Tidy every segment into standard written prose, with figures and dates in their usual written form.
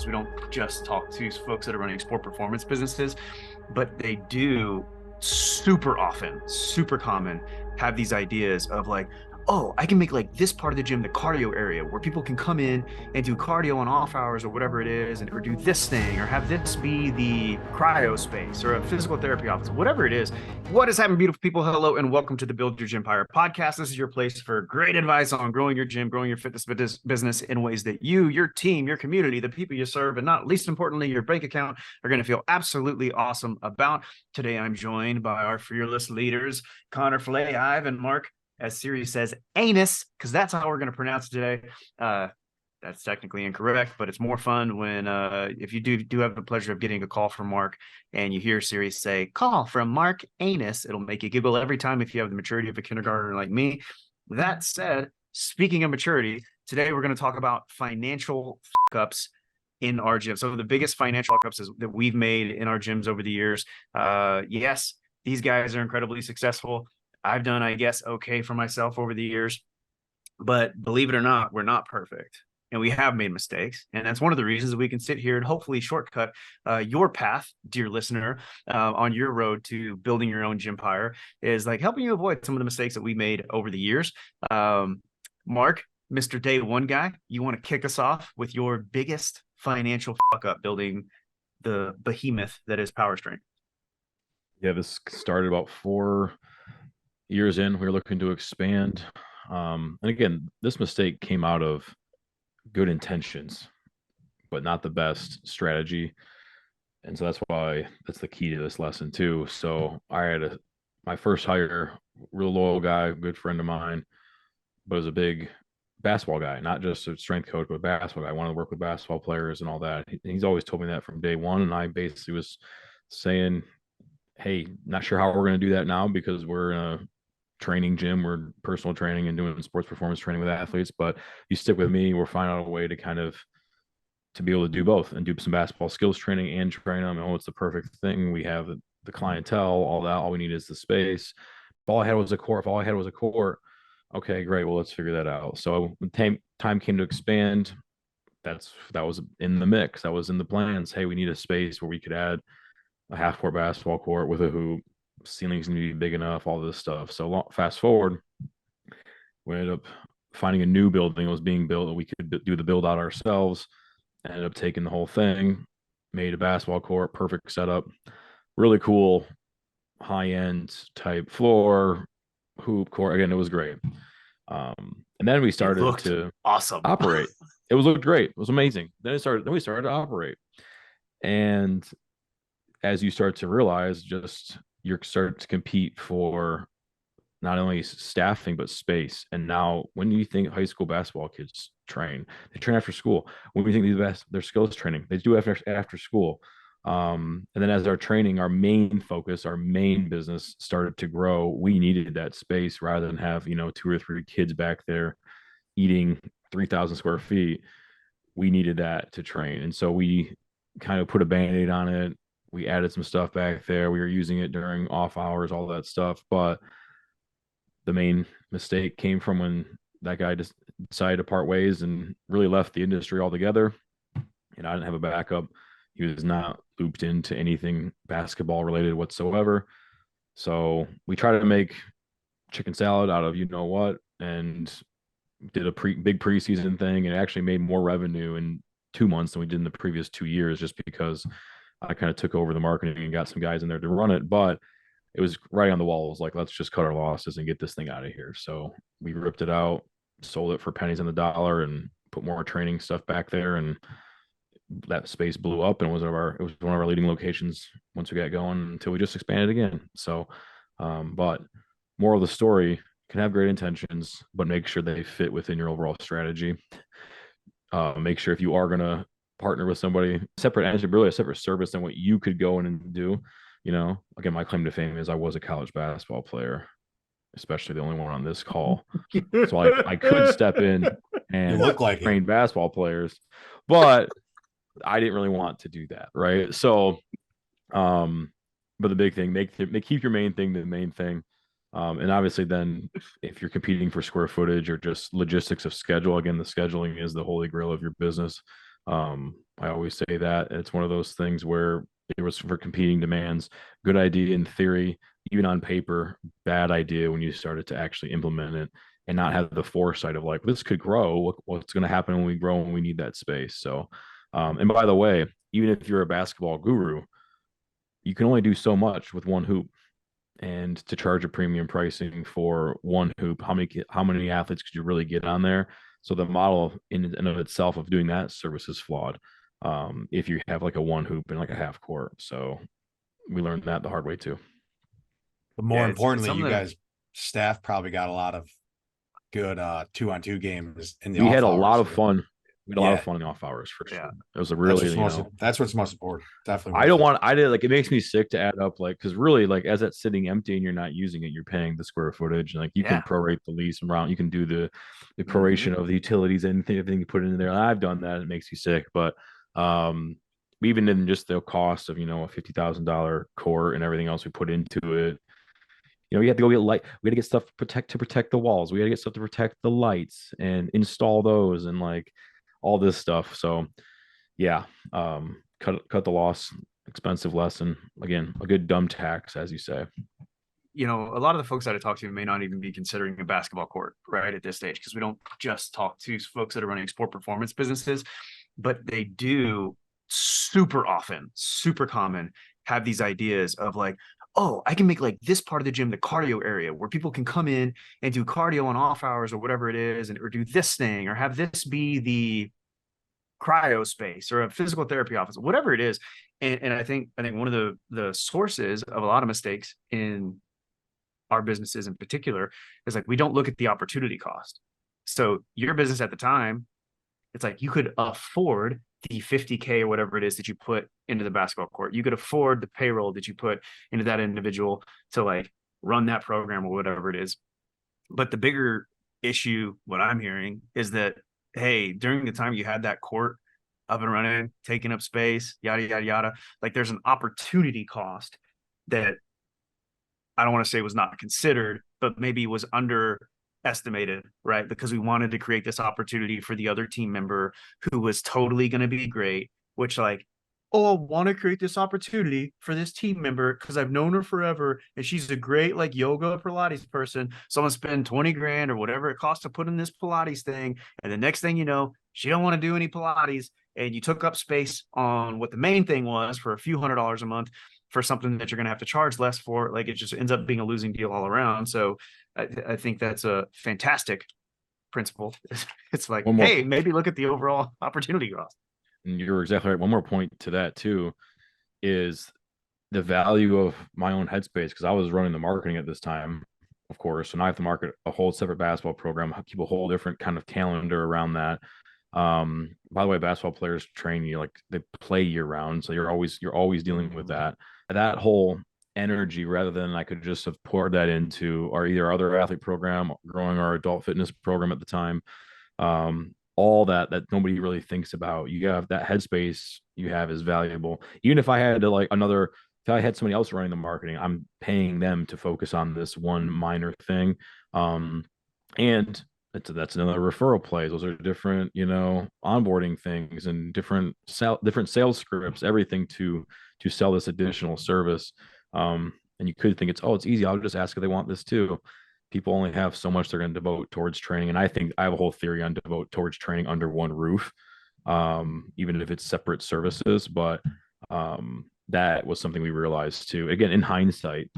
because we don't just talk to folks that are running sport performance businesses, but they do super often, super common, have these ideas of like, oh, I can make like this part of the gym the cardio area where people can come in and do cardio on off hours or whatever it is, or do this thing, or have this be the cryo space or a physical therapy office, whatever it is. What is happening, beautiful people? Hello, and welcome to the Build Your Gympire podcast. This is your place for great advice on growing your gym, growing your fitness business in ways that you, your team, your community, the people you serve, and not least importantly, your bank account are going to feel absolutely awesome about. Today, I'm joined by our fearless leaders, Connor Flay, Ivan, Mark, as Siri says, anus, because that's how we're going to pronounce it today. That's technically incorrect, but it's more fun when if you do have the pleasure of getting a call from Mark and you hear Siri say, call from Mark Anus, it'll make you giggle every time if you have the maturity of a kindergartner like me. That said, speaking of maturity, today we're going to talk about financial fuck-ups in our gym. Some of the biggest financial fuck-ups that we've made in our gyms over the years. Yes, these guys are incredibly successful. I've done, I guess, okay for myself over the years, but believe it or not, we're not perfect and we have made mistakes. And that's one of the reasons that we can sit here and hopefully shortcut your path, dear listener, on your road to building your own Gympire, is like helping you avoid some of the mistakes that we made over the years. Mark, Mr. Day One guy, you want to kick us off with your biggest financial fuck up building the behemoth that is Power Strength? Yeah, this started about 4 years in. We were looking to expand. And again, this mistake came out of good intentions, but not the best strategy. And so that's the key to this lesson too. So I had my first hire, real loyal guy, good friend of mine, but was a big basketball guy, not just a strength coach, but a basketball guy. I wanted to work with basketball players and all that. He's always told me that from day one. And I basically was saying, hey, not sure how we're going to do that now because we're in a training gym, we're personal training and doing sports performance training with athletes, but you stick with me, we'll find out a way to be able to do both and do some basketball skills training and train them. Oh, it's the perfect thing. We have the clientele, all that. All we need is the space. If all I had was a court, okay, great. Well, let's figure that out. So when time came to expand, that was in the mix. That was in the plans. Hey, we need a space where we could add a half court basketball court with a hoop, ceilings need to be big enough, all this stuff. So fast forward, we ended up finding a new building that was being built. We could do the build out ourselves. Ended up taking the whole thing, made a basketball court, perfect setup, really cool, high end type floor, hoop court. Again, it was great. And then we started to awesome operate. It looked great. It was amazing. Then we started to operate. And as you start to realize, just you're starting to compete for not only staffing but space. And now, when you think high school basketball kids train, they train after school. When we think their skills training, they do after school. And then as our training, our main focus, our main business started to grow, we needed that space rather than have 2 or 3 kids back there eating 3,000 square feet. We needed that to train, and so we kind of put a band-aid on it. We added some stuff back there. We were using it during off hours, all that stuff. But the main mistake came from when that guy just decided to part ways and really left the industry altogether. And I didn't have a backup. He was not looped into anything basketball related whatsoever. So we tried to make chicken salad out of what, and did a big preseason thing, and actually made more revenue in 2 months than we did in the previous 2 years, just because I kind of took over the marketing and got some guys in there to run it. But it was right on the wall. It was like, let's just cut our losses and get this thing out of here. So we ripped it out, sold it for pennies on the dollar, and put more training stuff back there. And that space blew up, and it was one of our leading locations once we got going, until we just expanded again. So, but moral of the story, can have great intentions, but make sure they fit within your overall strategy. Make sure if you are going to partner with somebody, separate entity, really a separate service than what you could go in and do. Again, my claim to fame is I was a college basketball player, especially the only one on this call. So I could step in and train basketball players, but I didn't really want to do that. Right. So, but the big thing, keep your main thing the main thing. And obviously then if you're competing for square footage or just logistics of schedule, again, the scheduling is the holy grail of your business. I always say that it's one of those things where it was for competing demands. Good idea in theory, even on paper, bad idea when you started to actually implement it and not have the foresight of like, this could grow. What's going to happen when we grow and we need that space? So, and by the way, even if you're a basketball guru, you can only do so much with one hoop. And to charge a premium pricing for one hoop, how many athletes could you really get on there? So the model in and of itself of doing that service is flawed. If you have like a one hoop and like a half court, so we learned that the hard way too. But more Yeah, it's importantly, you something. guys staff probably got a lot of good 2-on-2 games in the We had off a lot hours. of fun. We had a lot of Yeah. fun in the off hours for sure. Yeah. It was a really, That's what's most important. Definitely. I don't want, I did like, it makes me sick to add up, like, because really, like, as that's sitting empty and you're not using it, you're paying the square footage. And like, you can Yeah. prorate the lease around, you can do the proration of the utilities, anything, everything you put in there. And I've done that. It makes you sick. But, even in just the cost of, a $50,000 core and everything else we put into it, you have to go get light. We got to get stuff to protect the walls. We got to get stuff to protect the lights and install those and like all this stuff. So yeah, cut the loss, expensive lesson. Again, a good dumb tax, as you say. A lot of the folks that I talk to may not even be considering a basketball court right at this stage, because we don't just talk to folks that are running sport performance businesses, but they do super often, super common, have these ideas of like, oh, I can make like this part of the gym the cardio area where people can come in and do cardio on off hours or whatever it is, or do this thing, or have this be the cryo space or a physical therapy office, whatever it is. And I think one of the sources of a lot of mistakes in our businesses in particular is like, we don't look at the opportunity cost. So your business at the time, it's like you could afford the 50K or whatever it is that you put into the basketball court. You could afford the payroll that you put into that individual to like run that program or whatever it is. But the bigger issue, what I'm hearing, is that, hey, during the time you had that court up and running, taking up space, yada, yada, yada, like there's an opportunity cost that I don't want to say was not considered, but maybe was underestimated, right? Because we wanted to create this opportunity for the other team member who was totally going to be great, which like, oh, I want to create this opportunity for this team member because I've known her forever and she's a great like yoga Pilates person. So I'm gonna spend 20 grand or whatever it costs to put in this Pilates thing. And the next thing you know, she don't want to do any Pilates. And you took up space on what the main thing was for a few $100s a month for something that you're going to have to charge less for. Like, it just ends up being a losing deal all around. So I think that's a fantastic principle. It's like, hey, maybe look at the overall opportunity cost. And you're exactly right. One more point to that too is the value of my own headspace, because I was running the marketing at this time, of course, and I have to market a whole separate basketball program, keep a whole different kind of calendar around that. By the way, basketball players train you like they play year round, so you're always dealing with that whole energy, rather than I could just have poured that into our either other athlete program, growing our adult fitness program at the time. All that nobody really thinks about. You have that headspace you have is valuable. Even if I had to if I had somebody else running the marketing, I'm paying them to focus on this one minor thing. And that's another referral play. Those are different, onboarding things and different sales scripts, everything to sell this additional service. And you could think it's easy. I'll just ask if they want this too. People only have so much they're going to devote towards training. And I think I have a whole theory on devote towards training under one roof, even if it's separate services. But that was something we realized too. Again, in hindsight,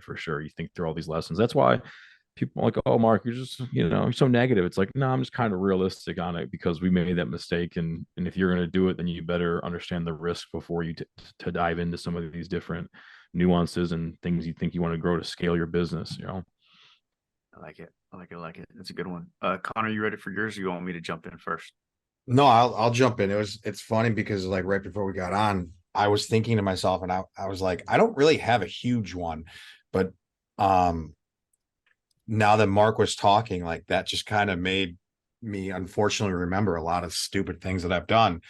for sure, you think through all these lessons. That's why people are like, oh, Mark, you're just, you're so negative. It's like, no, I'm just kind of realistic on it because we made that mistake. And if you're going to do it, then you better understand the risk before you to dive into some of these different nuances and things you think you want to grow to scale your business, I like it. It's a good one. Connor, you ready for yours? Or you want me to jump in first? No, I'll jump in. It's funny because like right before we got on, I was thinking to myself and I was like, I don't really have a huge one, but now that Mark was talking, like that just kind of made me unfortunately remember a lot of stupid things that I've done.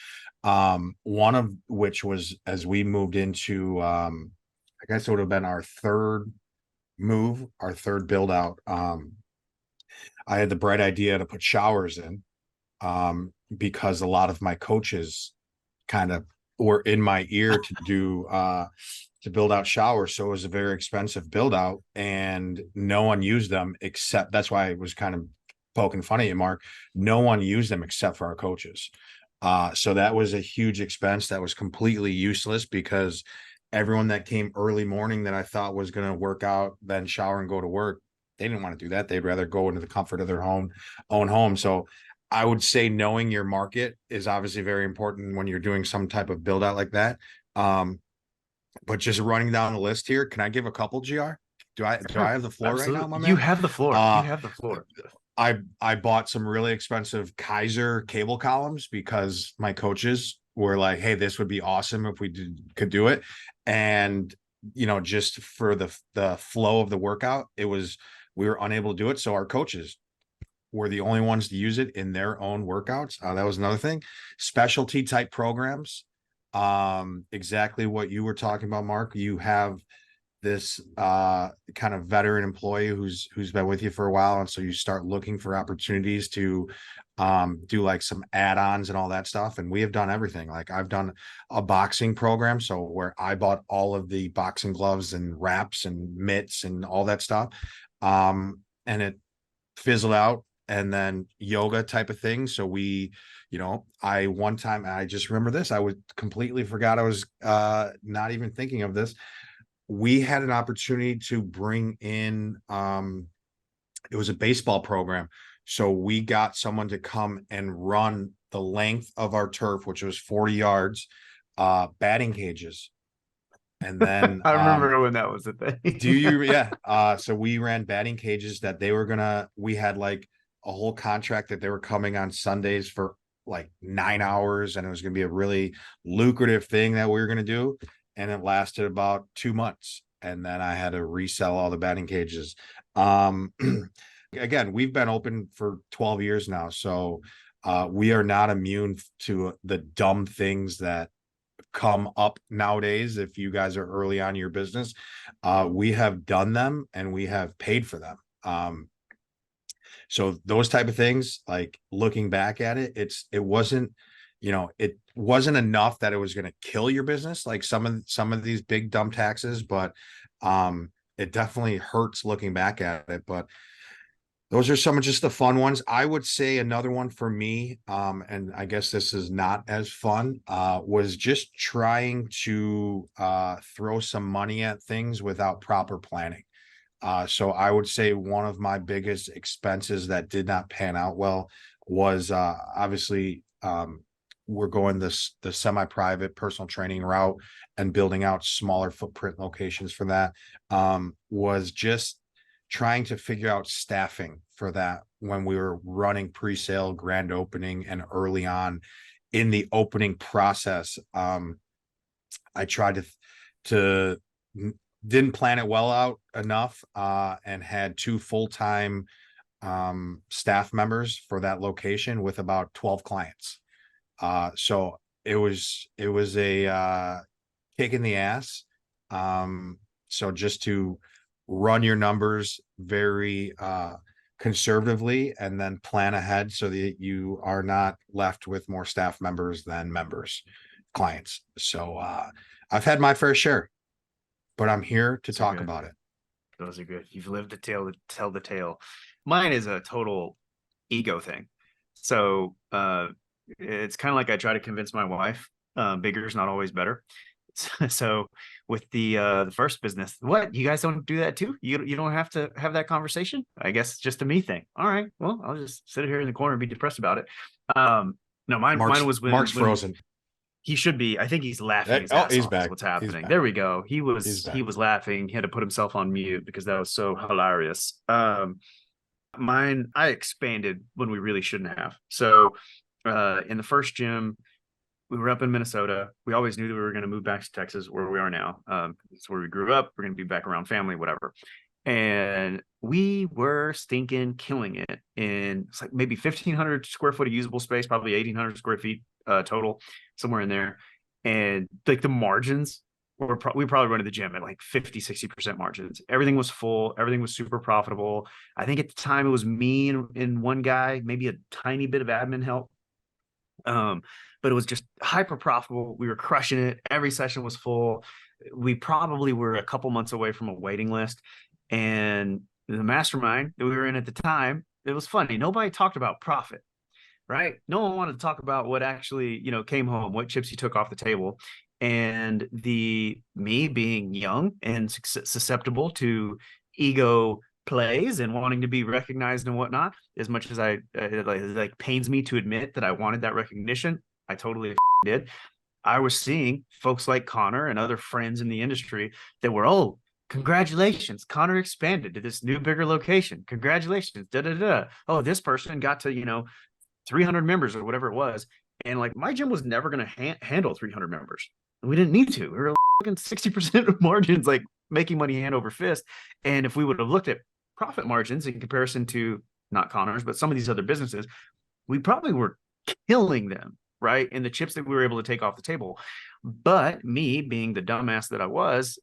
One of which was as we moved into I guess it would have been our third build out. I had the bright idea to put showers in. because a lot of my coaches kind of were in my ear to build out showers. So it was a very expensive build out, and no one used them except, that's why I was kind of poking fun at you, Mark. No one used them except for our coaches. So that was a huge expense that was completely useless, because everyone that came early morning that I thought was going to work out, then shower and go to work, they didn't want to do that. They'd rather go into the comfort of their own home. So I would say knowing your market is obviously very important when you're doing some type of build out like that. But just running down the list here, can I give a couple, GR? Do I have the floor right now, my man? You have the floor. You have the floor. I bought some really expensive Kaiser cable columns because my coaches were like, "Hey, this would be awesome if we could do it." And just for the flow of the workout, we were unable to do it. So our coaches were the only ones to use it in their own workouts. That was another thing. Specialty type programs. Exactly what you were talking about, Mark. You have this kind of veteran employee who's been with you for a while, and so you start looking for opportunities to do like some add-ons and all that stuff. And we have done everything. Like I've done a boxing program, so where I bought all of the boxing gloves and wraps and mitts and all that stuff, and it fizzled out. And then yoga type of thing. So I one time, I just remember this, I would completely forgot, I was not even thinking of this. We had an opportunity to bring in it was a baseball program. So we got someone to come and run the length of our turf, which was 40 yards, batting cages. And then I remember when that was a thing. Do you? Yeah. So we ran batting cages that we had like a whole contract that they were coming on Sundays for like 9 hours, and it was going to be a really lucrative thing that we were going to do. And it lasted about 2 months. And then I had to resell all the batting cages. Again, we've been open for 12 years now. So we are not immune to the dumb things that come up nowadays. If you guys are early on in your business, we have done them and we have paid for them. So those type of things, like looking back at it, it wasn't enough that it was going to kill your business, like some of these big dumb taxes, but it definitely hurts looking back at it. But those are some of just the fun ones. I would say another one for me, and I guess this is not as fun, was just trying to throw some money at things without proper planning. So I would say one of my biggest expenses that did not pan out well was obviously we're going the semi-private personal training route and building out smaller footprint locations for that. Was just trying to figure out staffing for that when we were running pre-sale, grand opening, and early on in the opening process. I tried to didn't plan it well out enough, and had 2 full-time staff members for that location with about 12 clients. So it was a kick in the ass. So just to run your numbers very conservatively and then plan ahead so that you are not left with more staff members than clients. So I've had my fair share, but I'm here to talk about it. Those are good. You've lived the tale to tell the tale. Mine is a total ego thing. So it's kind of like I try to convince my wife, bigger is not always better. So with the first business, what, you guys don't do that too? You don't have to have that conversation? I guess it's just a me thing. All right, well, I'll just sit here in the corner and be depressed about it. No, mine was when Mark's frozen. He should be. I think he's laughing. He's back. What's happening? There we go. He was laughing. He had to put himself on mute because that was so hilarious. Mine, I expanded when we really shouldn't have. So in the first gym, we were up in Minnesota. We always knew that we were going to move back to Texas, where we are now. It's where we grew up. We're going to be back around family, whatever. And we were stinking killing it. And it's like maybe 1,500 square foot of usable space, probably 1,800 square feet total, somewhere in there. And like the margins were we probably run to the gym at like 50-60% margins. Everything was full. Everything was super profitable. I think at the time it was me and one guy, maybe a tiny bit of admin help But it was just hyper profitable. We were crushing it. Every session was full. We probably were a couple months away from a waiting list. And the mastermind that we were in at the time, it was funny. Nobody talked about profit, right? No one wanted to talk about what actually, came home, what chips you took off the table. And me being young and susceptible to ego plays and wanting to be recognized and whatnot, as much as it like pains me to admit that I wanted that recognition, I totally did. I was seeing folks like Connor and other friends in the industry that were, oh, congratulations, Connor expanded to this new, bigger location. Congratulations, da da da. Oh, this person got to 300 members or whatever it was, and like my gym was never going to handle 300 members. We didn't need to. We were looking 60% of margins, like making money hand over fist. And if we would have looked at profit margins in comparison to not Connor's, but some of these other businesses, we probably were killing them, right? And the chips that we were able to take off the table. But me being the dumbass that I was,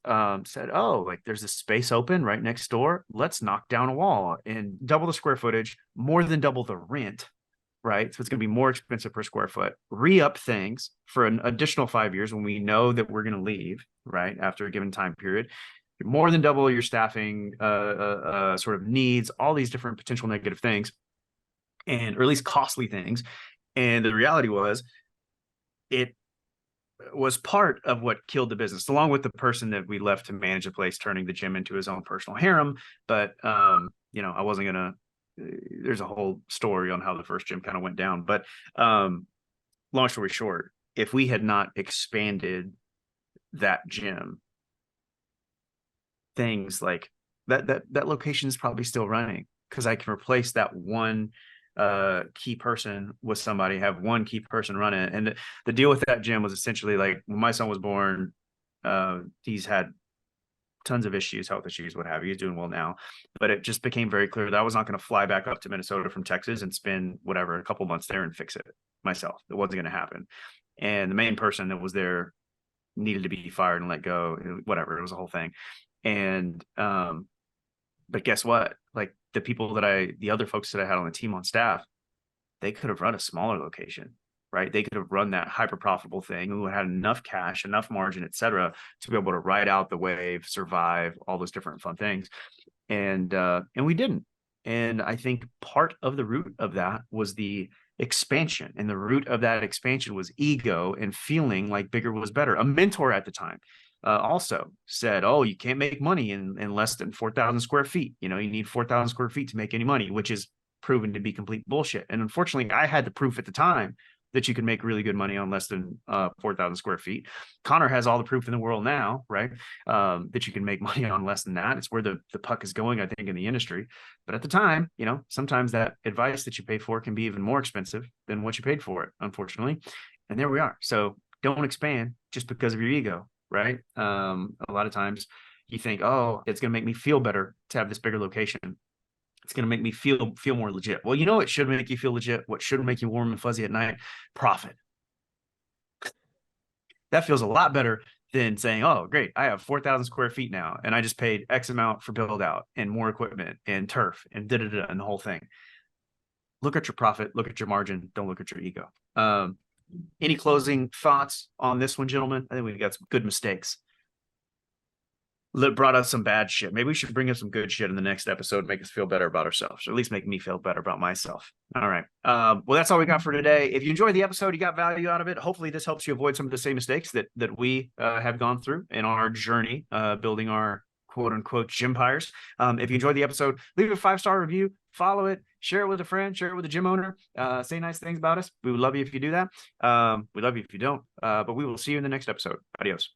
said, oh, like there's a space open right next door. Let's knock down a wall and double the square footage, more than double the rent, right? So it's going to be more expensive per square foot, re-up things for an additional 5 years when we know that we're going to leave, right? After a given time period, more than double your staffing sort of needs, all these different potential negative things, and or at least costly things. And the reality was, it was part of what killed the business, along with the person that we left to manage the place, turning the gym into his own personal harem. But I wasn't gonna. There's a whole story on how the first gym kind of went down. But long story short, if we had not expanded that gym, things like that location is probably still running, because I can replace that one key person with somebody, have one key person run it. And the deal with that gym was essentially like, when my son was born, he's had tons of issues, health issues, what have you. He's doing well now, but it just became very clear that I was not going to fly back up to Minnesota from Texas and spend whatever a couple months there and fix it myself. It wasn't going to happen. And the main person that was there needed to be fired and let go, whatever. It was a whole thing. And but guess what? Like the other folks that I had on the team on staff, they could have run a smaller location, right? They could have run that hyper profitable thing, who had enough cash, enough margin, et cetera, to be able to ride out the wave, survive, all those different fun things. And we didn't. And I think part of the root of that was the expansion, and the root of that expansion was ego and feeling like bigger was better. A mentor at the time also said, oh, you can't make money in less than 4,000 square feet. You need 4,000 square feet to make any money, which is proven to be complete bullshit. And unfortunately, I had the proof at the time that you can make really good money on less than 4,000 square feet. Connor has all the proof in the world now, right? That you can make money on less than that. It's where the puck is going, I think, in the industry. But at the time, sometimes that advice that you pay for can be even more expensive than what you paid for it, unfortunately. And there we are. So don't expand just because of your ego, right? A lot of times you think, oh, it's going to make me feel better to have this bigger location. It's going to make me feel more legit. Well, it should make you feel legit. What should make you warm and fuzzy at night? Profit. That feels a lot better than saying, oh, great, I have 4,000 square feet now, and I just paid X amount for build out and more equipment and turf and da-da-da and the whole thing. Look at your profit, look at your margin, don't look at your ego. Any closing thoughts on this one, gentlemen? I think we've got some good mistakes. Brought us some bad shit. Maybe we should bring up some good shit in the next episode, make us feel better about ourselves, or at least make me feel better about myself. All right. Well, that's all we got for today. If you enjoyed the episode, you got value out of it. Hopefully this helps you avoid some of the same mistakes that we have gone through in our journey, building our quote unquote Gympires. If you enjoyed the episode, leave a 5-star review, follow it, share it with a friend, share it with a gym owner, say nice things about us. We would love you if you do that. We love you if you don't, but we will see you in the next episode. Adios.